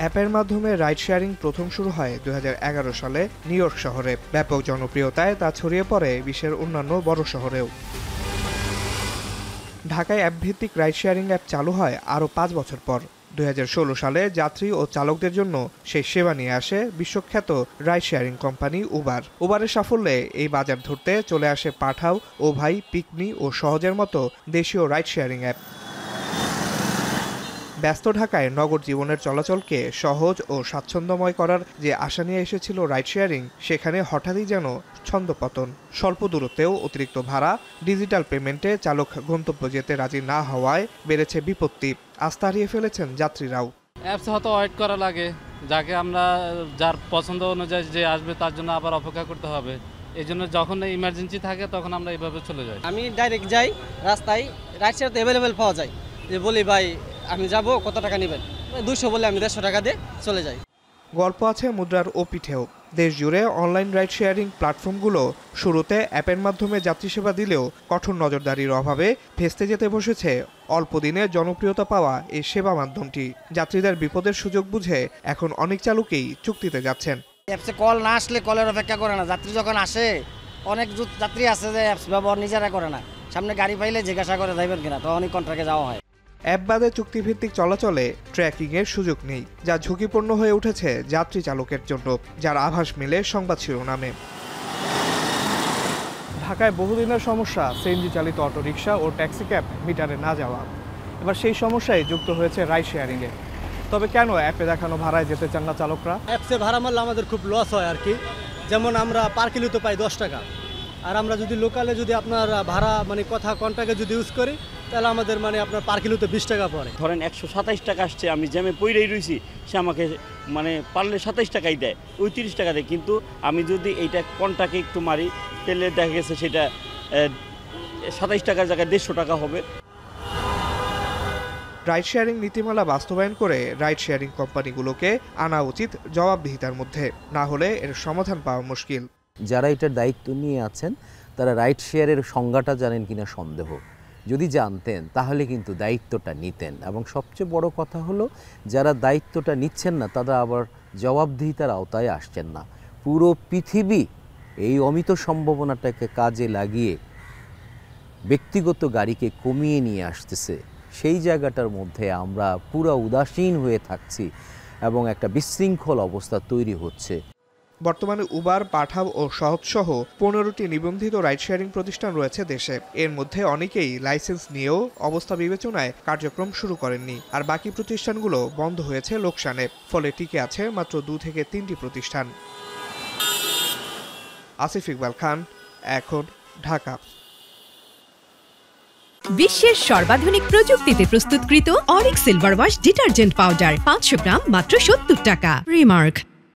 অ্যাপের মাধ্যমে ride sharing প্রথম শুরু হয় 2011 সালে নিউ ইয়র্ক শহরে। ব্যাপক জনপ্রিয়তায় তা ছড়িয়ে পড়ে বিশ্বের অন্যান্য বড় শহরেও। ঢাকায় অ্যাপভিত্তিক রাইড শেয়ারিং অ্যাপ চালু হয় আরও 5 বছর পর। 2016 সালে যাত্রী ও চালকদের জন্য সেই সেবা নিয়ে আসে বিশ্বখ্যাত রাইড শেয়ারিং কোম্পানি উবার। উবারের সাফল্যে এই বাজার ধরতে চলে আসে পাঠাও, ওভাই, পিকমি ও সহজের মতো দেশীয় রাইড শেয়ারিং অ্যাপ। ব্যস্ত ঢাকায় নগর জীবনের চলাচলকে সহজ ও স্বাচ্ছন্দ্যময় করার যে আশা নিয়ে এসেছিল রাইড শেয়ারিং, সেখানে হঠাৎই যেন ছন্দপতন। স্বল্প দূরত্বেও অতিরিক্ত ভাড়া, ডিজিটাল পেমেন্টে চালক গন্তব্য যেতে রাজি না হওয়ায় বেড়েছে বিপত্তি। আস্থা হারিয়ে ফেলেছেন যাত্রীরাও। অ্যাপস হয়তো ওয়েট করা লাগে, যাকে আমরা যার পছন্দ অনুযায়ী যে আসবে তার জন্য আবার অপেক্ষা করতে হবে। এই জন্য যখন ইমার্জেন্সি থাকে তখন আমরা এইভাবে চলে যাই। আমি ডাইরেক্ট যাই, রাস্তায় রাইড শেয়ার তো অ্যাভেলেবেল পাওয়া যায়। যে বলি ভাই আমি যাব, কত টাকা নেবেন? 200 বলে আমি 150 টাকা দিয়ে চলে যাই। গল্প আছে মুদ্রার ও পিঠেও। দেশ জুড়ে অনলাইন রাইড শেয়ারিং প্ল্যাটফর্মগুলো শুরুতে অ্যাপের মাধ্যমে যাত্রী সেবা দিলেও কঠোর নজরদারির অভাবে ভেস্তে যেতে বসেছে অল্প দিনে জনপ্রিয়তা পাওয়া এই সেবা মাধ্যমটি। যাত্রীদের বিপদের সুযোগ বুঝে এখন অনেক চালকই চুক্তিতে যাচ্ছেন। অ্যাপসে কল না আসলে কলের অপেক্ষা করে না। যাত্রী যখন আসে, অনেক যাত্রী আছে যে অ্যাপস ব্যবহার নিজেরা করে না, সামনে গাড়ি পাইলে জিজ্ঞাসা করে যাইবেন কিনা, তো অনেক কন্ট্রাক্টে যাওয়া হয়। অ্যাপ বাদে চুক্তিভিত্তিক চলাচলে ট্র্যাকিংয়ের সুযোগ নেই, যা ঝুঁকিপূর্ণ হয়ে উঠেছে যাত্রী চালকের জন্য, যার আভাস মেলে সংবাদ শিরোনামে। ঢাকায় বহুদিনের সমস্যা সিএনজি চালিত অটোরিকশা ও ট্যাক্সি ক্যাব মিটারে না যাওয়া। এবার সেই সমস্যায় যুক্ত হয়েছে রাইড শেয়ারিংয়ে। তবে কেন অ্যাপে দেখানো ভাড়ায় যেতে চান না চালকরা? অ্যাপসে ভাড়া মারলে আমাদের খুব লস হয় আর কি। যেমন আমরা পার কিলো তো পাই 10 টাকা, আর আমরা যদি লোকালে যদি আপনার ভাড়া কথা কন্ট্রাক্টে যদি ইউজ করি, তাহলে আমাদের আপনার পার কিলোতে 20 টাকা পড়ে। ধরেন 127 টাকা আসছে, আমি জ্যামে পইরেই রয়েছি, সে আমাকে পারলে 27 টাকাই দেয়, ওই 30 টাকা দেয়। কিন্তু আমি যদি এইটা কন্ট্রাক্টে একটু মারি, তাহলে দেখা গেছে সেটা 27 টাকার জায়গায় 150 টাকা হবে। রাইড শেয়ারিং নীতিমালা বাস্তবায়ন করে রাইড শেয়ারিং কোম্পানিগুলোকে আনা উচিত জবাবদিহিতার মধ্যে, না হলে এর সমাধান পাওয়া মুশকিল। যারা এটার দায়িত্ব নিয়ে আছেন তারা রাইড শেয়ারের সংজ্ঞাটা জানেন কিনা সন্দেহ। যদি জানতেন তাহলে কিন্তু দায়িত্বটা নিতেন, এবং সবচেয়ে বড় কথা হলো যারা দায়িত্বটা নিচ্ছেন না তারা আবার জবাবদিহিতার আওতায় আসছেন না। পুরো পৃথিবী এই অমিত সম্ভাবনাটাকে কাজে লাগিয়ে ব্যক্তিগত গাড়িকে কমিয়ে নিয়ে আসতেছে। সেই জায়গাটার মধ্যে আমরা পুরো উদাসীন হয়ে থাকছি এবং একটা বিশৃঙ্খল অবস্থা তৈরি হচ্ছে। বর্তমানে উবার, পাঠাও ও সহজসহ 15টি নিবন্ধিত রাইড শেয়ারিং প্রতিষ্ঠান রয়েছে দেশে। এর মধ্যে অনেকেই লাইসেন্স নিয়েও অবস্থা বিবেচনায় কার্যক্রম শুরু করেননি, আর বাকি প্রতিষ্ঠানগুলো বন্ধ হয়েছে লোকসানে। ফলে টিকে আছে মাত্র 2 থেকে 3টি প্রতিষ্ঠান। আসিফ ইকবাল খান, এখন, ঢাকা। বিশ্বের সর্বাধুনিক প্রযুক্তিতে প্রস্তুতকৃত Arik silver wash detergent powder 500 গ্রাম মাত্র 70 টাকা। রিমার্ক।